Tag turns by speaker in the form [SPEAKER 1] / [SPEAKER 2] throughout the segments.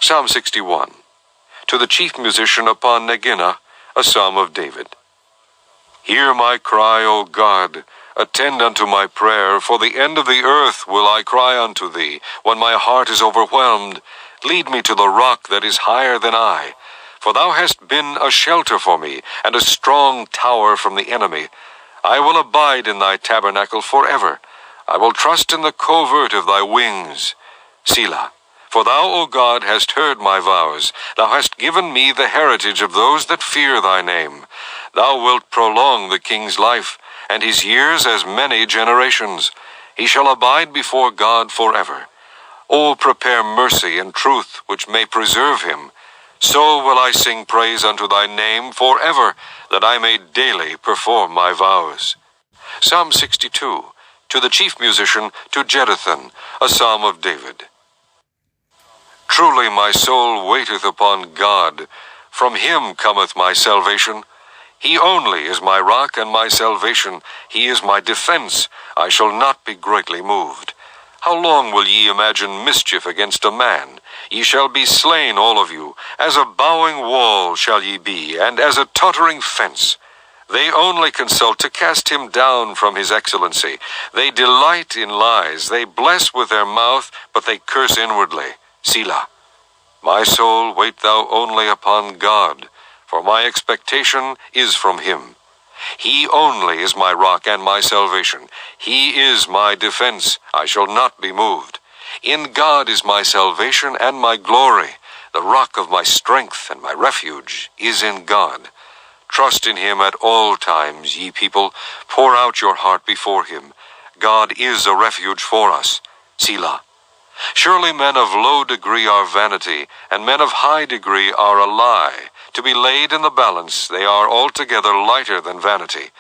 [SPEAKER 1] Psalm 61. To the chief musician upon Neginah, a psalm of David. Hear my cry, O God, attend unto my prayer, for the end of the earth will I cry unto thee, when my heart is overwhelmed. Lead me to the rock that is higher than I, for thou hast been a shelter for me, and a strong tower from the enemy. I will abide in thy tabernacle forever. I will trust in the covert of thy wings. Selah. For thou, O God, hast heard my vows. Thou hast given me the heritage of those that fear thy name. Thou wilt prolong the king's life, and his years as many generations. He shall abide before God forever. O prepare mercy and truth, which may preserve him. So will I sing praise unto thy name forever, that I may daily perform my vows. Psalm 62. To the chief musician, to Jeduthun, a psalm of David. Truly my soul waiteth upon God. From him cometh my salvation. He only is my rock and my salvation. He is my defense. I shall not be greatly moved. How long will ye imagine mischief against a man? Ye shall be slain, all of you. As a bowing wall shall ye be, and as a tottering fence. They only consult to cast him down from his excellency. They delight in lies. They bless with their mouth, but they curse inwardly. Selah. My soul, wait thou only upon God, for my expectation is from him. He only is my rock and my salvation. He is my defense. I shall not be moved. In God is my salvation and my glory. The rock of my strength and my refuge is in God. Trust in him at all times, ye people. Pour out your heart before him. God is a refuge for us. Selah. Surely men of low degree are vanity, and men of high degree are a lie. To be laid in the balance, they are altogether lighter than vanity.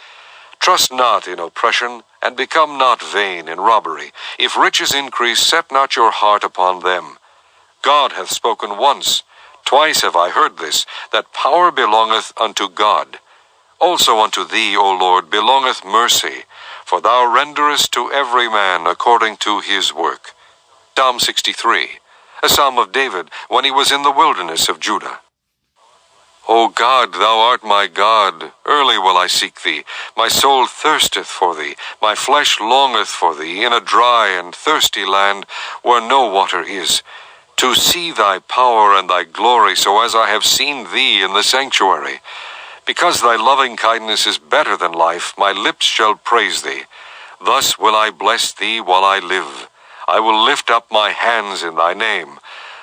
[SPEAKER 1] Trust not in oppression, and become not vain in robbery. If riches increase, set not your heart upon them. God hath spoken once, twice have I heard this, that power belongeth unto God. Also unto thee, O Lord, belongeth mercy, for thou renderest to every man according to his work. Psalm 63, a psalm of David when he was in the wilderness of Judah. O God, thou art my God, early will I seek thee. My soul thirsteth for thee, my flesh longeth for thee, in a dry and thirsty land, where no water is, to see thy power and thy glory, so as I have seen thee in the sanctuary. Because thy loving kindness is better than life, my lips shall praise thee. Thus will I bless thee while I live. I will lift up my hands in thy name.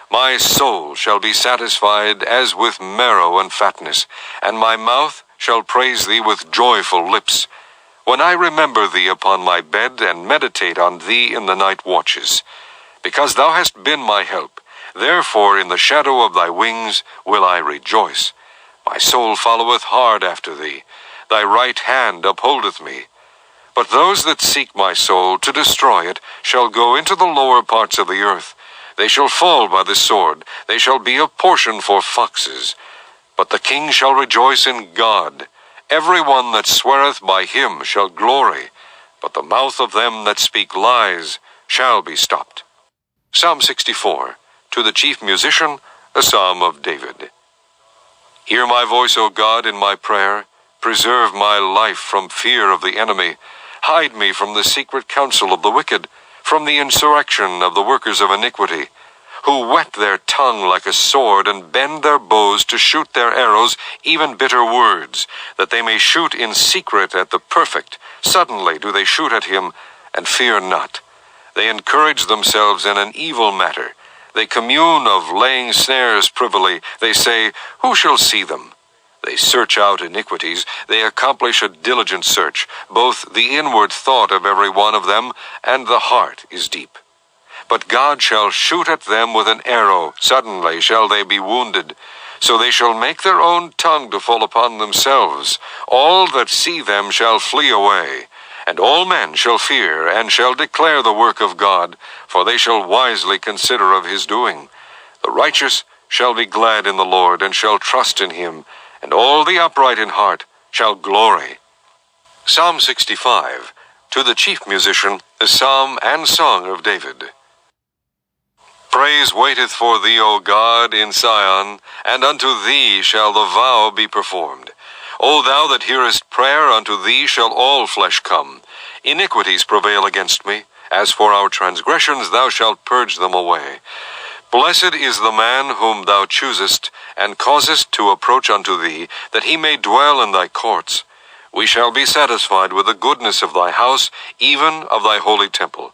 [SPEAKER 1] My soul shall be satisfied as with marrow and fatness, and my mouth shall praise thee with joyful lips. When I remember thee upon my bed, and meditate on thee in the night watches. Because thou hast been my help, therefore in the shadow of thy wings will I rejoice. My soul followeth hard after thee. Thy right hand upholdeth me. But those that seek my soul to destroy it shall go into the lower parts of the earth. They shall fall by the sword. They shall be a portion for foxes. But the king shall rejoice in God. Every one that sweareth by him shall glory. But the mouth of them that speak lies shall be stopped. Psalm 64. To the chief musician, a psalm of David. Hear my voice, O God, in my prayer. Preserve my life from fear of the enemy. Hide me from the secret counsel of the wicked, from the insurrection of the workers of iniquity, who whet their tongue like a sword, and bend their bows to shoot their arrows, even bitter words, that they may shoot in secret at the perfect. Suddenly do they shoot at him, and fear not. They encourage themselves in an evil matter. They commune of laying snares privily. They say, who shall see them? They search out iniquities. They accomplish a diligent search. Both the inward thought of every one of them and the heart is deep. But God shall shoot at them with an arrow. Suddenly shall they be wounded. So they shall make their own tongue to fall upon themselves. All that see them shall flee away. And all men shall fear, and shall declare the work of God, for they shall wisely consider of his doing. The righteous shall be glad in the Lord, and shall trust in him, and all the upright in heart shall glory. Psalm 65. To the chief musician, a psalm and song of David. Praise waiteth for thee, O God, in Sion, and unto thee shall the vow be performed. O thou that hearest prayer, unto thee shall all flesh come. Iniquities prevail against me. As for our transgressions, thou shalt purge them away. Blessed is the man whom thou choosest, and causest to approach unto thee, that he may dwell in thy courts. We shall be satisfied with the goodness of thy house, even of thy holy temple.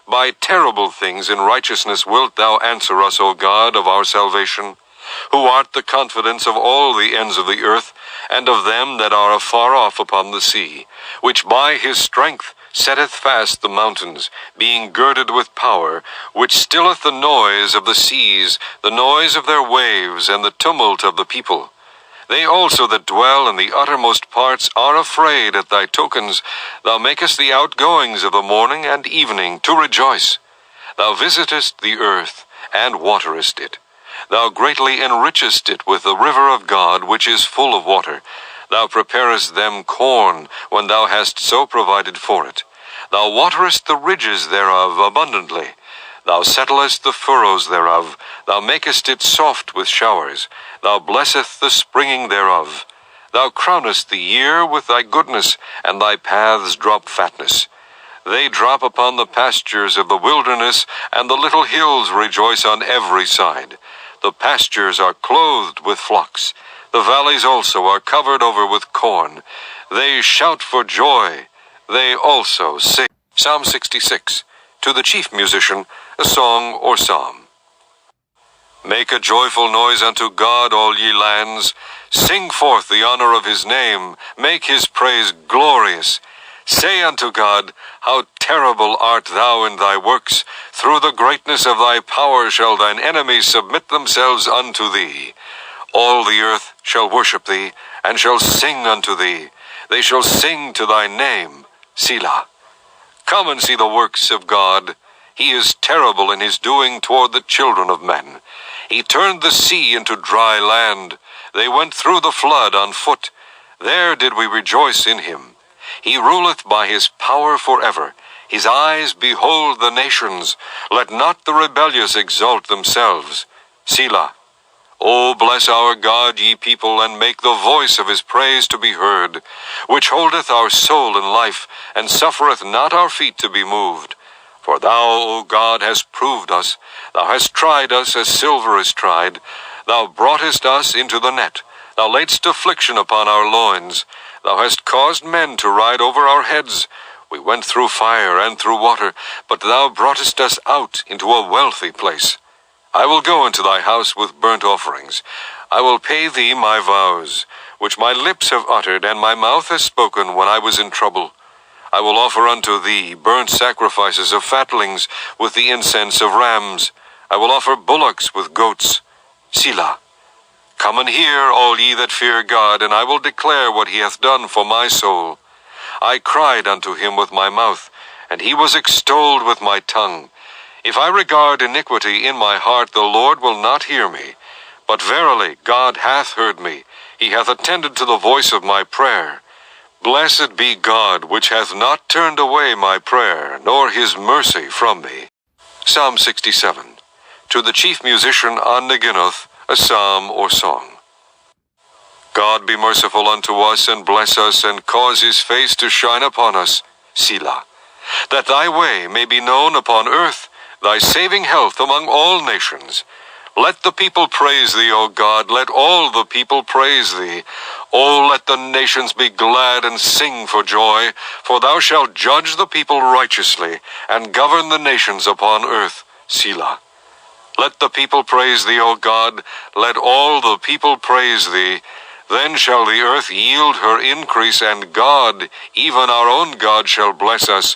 [SPEAKER 1] By terrible things in righteousness wilt thou answer us, O God of our salvation, who art the confidence of all the ends of the earth, and of them that are afar off upon the sea, which by his strength setteth fast the mountains, being girded with power, which stilleth the noise of the seas, the noise of their waves, and the tumult of the people. They also that dwell in the uttermost parts are afraid at thy tokens. Thou makest the outgoings of the morning and evening to rejoice. Thou visitest the earth, and waterest it. Thou greatly enrichest it with the river of God, which is full of water. Thou preparest them corn, when thou hast so provided for it. Thou waterest the ridges thereof abundantly. Thou settlest the furrows thereof. Thou makest it soft with showers. Thou blesseth the springing thereof. Thou crownest the year with thy goodness, and thy paths drop fatness. They drop upon the pastures of the wilderness, and the little hills rejoice on every side. The pastures are clothed with flocks. The valleys also are covered over with corn. They shout for joy. They also sing. Psalm 66. To the chief musician, a song or psalm. Make a joyful noise unto God, all ye lands. Sing forth the honor of his name. Make his praise glorious. Say unto God, how terrible art thou in thy works. Through the greatness of thy power shall thine enemies submit themselves unto thee. All the earth shall worship thee, and shall sing unto thee. They shall sing to thy name, Selah. Come and see the works of God. He is terrible in his doing toward the children of men. He turned the sea into dry land. They went through the flood on foot. There did we rejoice in him. He ruleth by his power forever. His eyes behold the nations. Let not the rebellious exalt themselves. Selah. O bless our God, ye people, and make the voice of his praise to be heard, which holdeth our soul in life, and suffereth not our feet to be moved. For thou, O God, hast proved us. Thou hast tried us as silver is tried. Thou broughtest us into the net. Thou laidst affliction upon our loins. Thou hast caused men to ride over our heads. We went through fire and through water, but thou broughtest us out into a wealthy place. I will go into thy house with burnt offerings. I will pay thee my vows, which my lips have uttered, and my mouth has spoken when I was in trouble. I will offer unto thee burnt sacrifices of fatlings with the incense of rams. I will offer bullocks with goats. Selah. Come and hear, all ye that fear God, and I will declare what he hath done for my soul. I cried unto him with my mouth, and he was extolled with my tongue. If I regard iniquity in my heart, the Lord will not hear me. But verily God hath heard me. He hath attended to the voice of my prayer. Blessed be God, which hath not turned away my prayer, nor his mercy from me. Psalm 67. To the chief musician on Neginoth, a psalm or song. God be merciful unto us, and bless us, and cause his face to shine upon us, Selah. That thy way may be known upon earth, thy saving health among all nations. Let the people praise thee, O God, let all the people praise thee. O let the nations be glad and sing for joy, for thou shalt judge the people righteously, and govern the nations upon earth, Selah. Let the people praise thee, O God, let all the people praise thee. Then shall the earth yield her increase, and God, even our own God, shall bless us.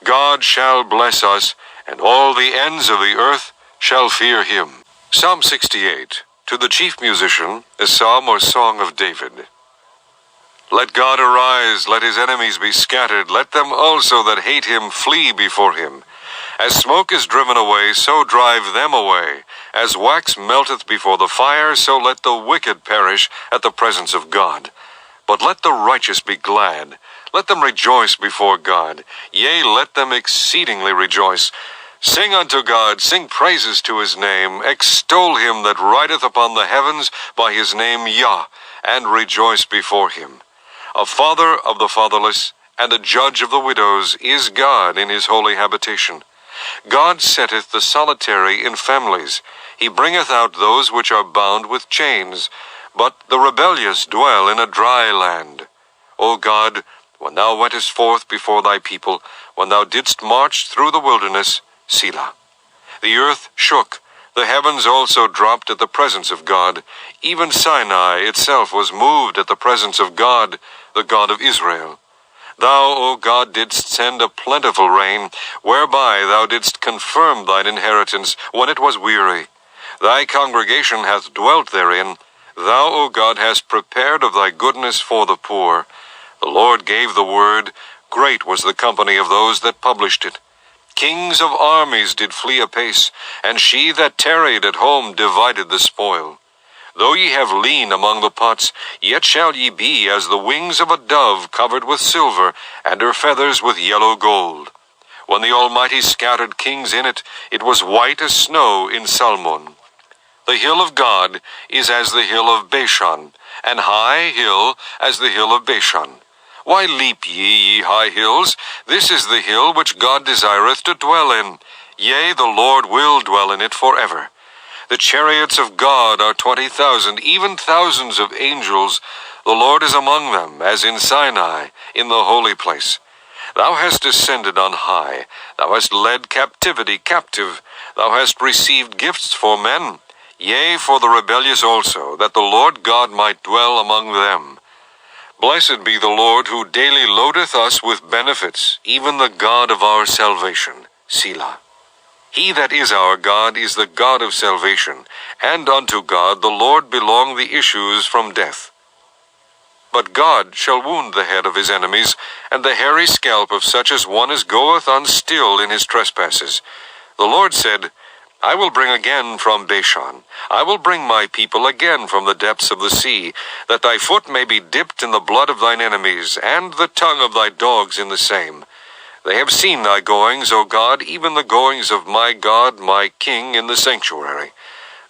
[SPEAKER 1] God shall bless us, and all the ends of the earth shall fear him. Psalm 68. To the chief musician, a psalm or song of David. Let God arise, let his enemies be scattered, let them also that hate him flee before him. As smoke is driven away, so drive them away. As wax melteth before the fire, so let the wicked perish at the presence of God. But let the righteous be glad. Let them rejoice before God. Yea, let them exceedingly rejoice. Sing unto God, sing praises to his name, extol him that rideth upon the heavens by his name Yah, and rejoice before him. A father of the fatherless, and a judge of the widows, is God in his holy habitation. God setteth the solitary in families. He bringeth out those which are bound with chains. But the rebellious dwell in a dry land. O God, when thou wentest forth before thy people, when thou didst march through the wilderness, Selah. The earth shook, the heavens also dropped at the presence of God. Even Sinai itself was moved at the presence of God, the God of Israel. Thou, O God, didst send a plentiful rain, whereby thou didst confirm thine inheritance when it was weary. Thy congregation hath dwelt therein. Thou, O God, hast prepared of thy goodness for the poor. The Lord gave the word. Great was the company of those that published it. Kings of armies did flee apace, and she that tarried at home divided the spoil. Though ye have lean among the pots, yet shall ye be as the wings of a dove covered with silver, and her feathers with yellow gold. When the Almighty scattered kings in it, it was white as snow in Salmon. The hill of God is as the hill of Bashan, an high hill as the hill of Bashan. Why leap ye high hills? This is the hill which God desireth to dwell in. Yea, the Lord will dwell in it forever. The chariots of God are 20,000, even thousands of angels. The Lord is among them, as in Sinai, in the holy place. Thou hast descended on high. Thou hast led captivity captive. Thou hast received gifts for men. Yea, for the rebellious also, that the Lord God might dwell among them. Blessed be the Lord, who daily loadeth us with benefits, even the God of our salvation. Selah. He that is our God is the God of salvation, and unto God the Lord belong the issues from death. But God shall wound the head of his enemies, and the hairy scalp of such as one as goeth on still in his trespasses. The Lord said, I will bring again from Bashan. I will bring my people again from the depths of the sea, that thy foot may be dipped in the blood of thine enemies, and the tongue of thy dogs in the same. They have seen thy goings, O God, even the goings of my God, my King, in the sanctuary.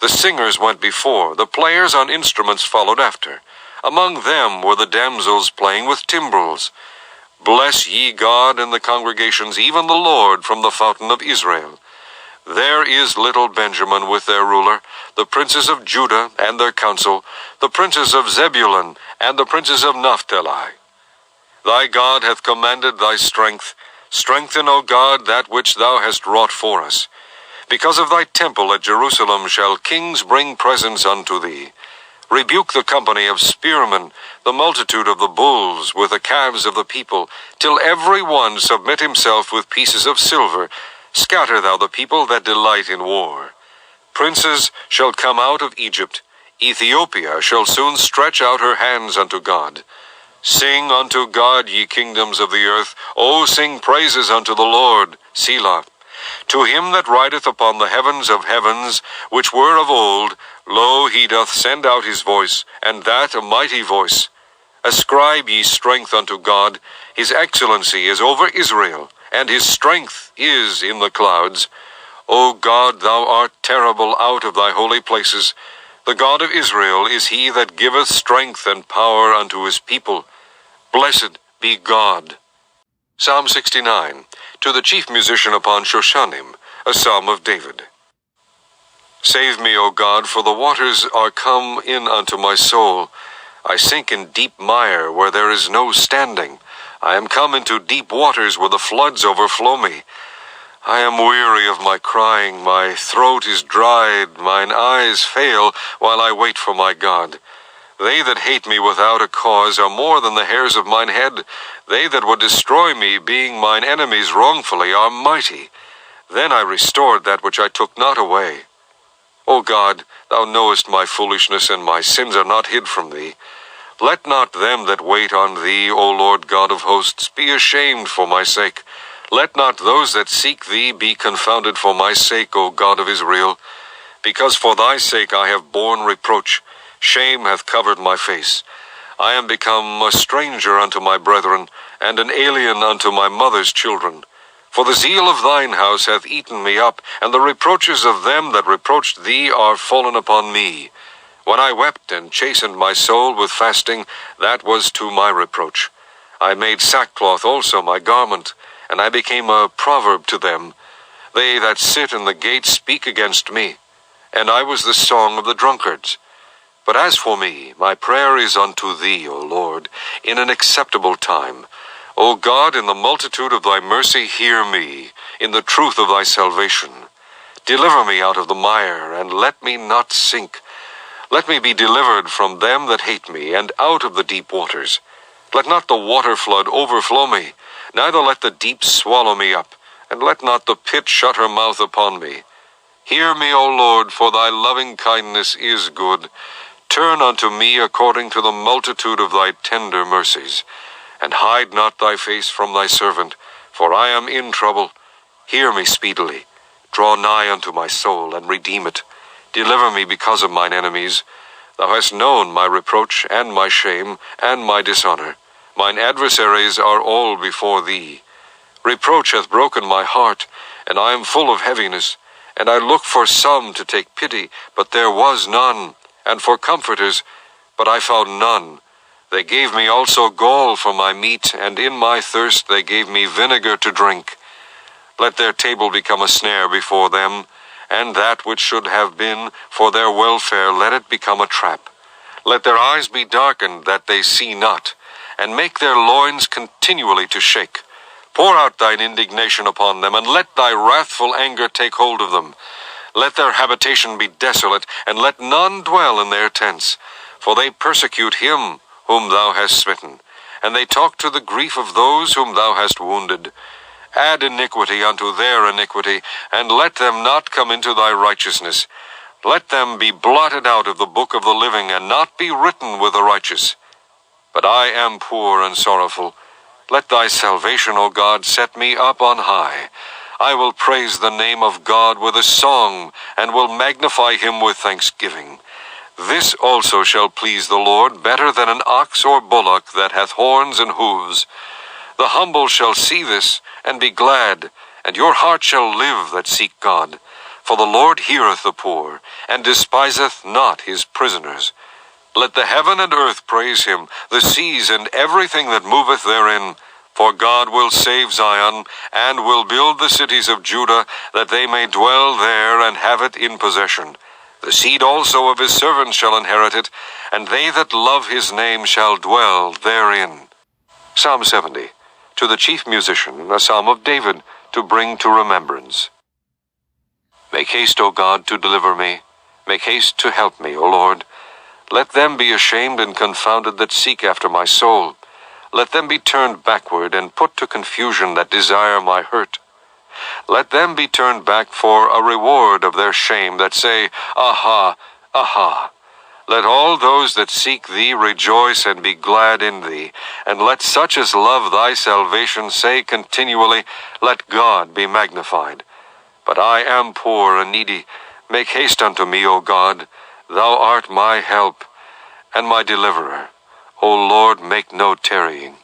[SPEAKER 1] The singers went before, the players on instruments followed after. Among them were the damsels playing with timbrels. Bless ye God in the congregations, even the Lord from the fountain of Israel. There is little Benjamin with their ruler, the princes of Judah and their council, the princes of Zebulun and the princes of Naphtali. Thy God hath commanded thy strength. Strengthen, O God, that which thou hast wrought for us. Because of thy temple at Jerusalem shall kings bring presents unto thee. Rebuke the company of spearmen, the multitude of the bulls, with the calves of the people, till every one submit himself with pieces of silver. Scatter thou the people that delight in war. Princes shall come out of Egypt. Ethiopia shall soon stretch out her hands unto God. Sing unto God, ye kingdoms of the earth. O sing praises unto the Lord. Selah. To him that rideth upon the heavens of heavens, which were of old, lo, he doth send out his voice, and that a mighty voice. Ascribe ye strength unto God. His excellency is over Israel, and his strength is in the clouds. O God, thou art terrible out of thy holy places. The God of Israel is he that giveth strength and power unto his people. Blessed be God. Psalm 69, to the chief musician upon Shoshanim, a psalm of David. Save me, O God, for the waters are come in unto my soul. I sink in deep mire where there is no standing. I am come into deep waters where the floods overflow me. I am weary of my crying, my throat is dried, mine eyes fail, while I wait for my God. They that hate me without a cause are more than the hairs of mine head. They that would destroy me, being mine enemies wrongfully, are mighty. Then I restored that which I took not away. O God, thou knowest my foolishness, and my sins are not hid from thee. Let not them that wait on thee, O Lord God of hosts, be ashamed for my sake. Let not those that seek thee be confounded for my sake, O God of Israel. Because for thy sake I have borne reproach. Shame hath covered my face. I am become a stranger unto my brethren, and an alien unto my mother's children. For the zeal of thine house hath eaten me up, and the reproaches of them that reproached thee are fallen upon me. When I wept and chastened my soul with fasting, that was to my reproach. I made sackcloth also my garment, and I became a proverb to them. They that sit in the gate speak against me, and I was the song of the drunkards. But as for me, my prayer is unto thee, O Lord, in an acceptable time. O God, in the multitude of thy mercy, hear me, in the truth of thy salvation. Deliver me out of the mire, and let me not sink. Let me be delivered from them that hate me, and out of the deep waters. Let not the water flood overflow me, neither let the deep swallow me up, and let not the pit shut her mouth upon me. Hear me, O Lord, for thy loving kindness is good. Turn unto me according to the multitude of thy tender mercies. And hide not thy face from thy servant, for I am in trouble. Hear me speedily. Draw nigh unto my soul, and redeem it. Deliver me because of mine enemies. Thou hast known my reproach, and my shame, and my dishonor. Mine adversaries are all before thee. Reproach hath broken my heart, and I am full of heaviness. And I looked for some to take pity, but there was none, and for comforters, but I found none. They gave me also gall for my meat, and in my thirst they gave me vinegar to drink. Let their table become a snare before them, and that which should have been for their welfare, let it become a trap. Let their eyes be darkened, that they see not, and make their loins continually to shake. Pour out thine indignation upon them, and let thy wrathful anger take hold of them. Let their habitation be desolate, and let none dwell in their tents. For they persecute him whom thou hast smitten, and they talk to the grief of those whom thou hast wounded. Add iniquity unto their iniquity, and let them not come into thy righteousness. Let them be blotted out of the book of the living, and not be written with the righteous. But I am poor and sorrowful. Let thy salvation, O God, set me up on high. I will praise the name of God with a song, and will magnify him with thanksgiving. This also shall please the Lord better than an ox or bullock that hath horns and hoofs. The humble shall see this, and be glad, and your heart shall live that seek God. For the Lord heareth the poor, and despiseth not his prisoners. Let the heaven and earth praise him, the seas and everything that moveth therein. For God will save Zion, and will build the cities of Judah, that they may dwell there and have it in possession. The seed also of his servants shall inherit it, and they that love his name shall dwell therein. Psalm 70. To the chief musician, a psalm of David, to bring to remembrance. Make haste, O God, to deliver me. Make haste to help me, O Lord. Let them be ashamed and confounded that seek after my soul. Let them be turned backward and put to confusion that desire my hurt. Let them be turned back for a reward of their shame that say, Aha, aha. Let all those that seek thee rejoice and be glad in thee. And let such as love thy salvation say continually, Let God be magnified. But I am poor and needy. Make haste unto me, O God. Thou art my help and my deliverer. O Lord, make no tarrying.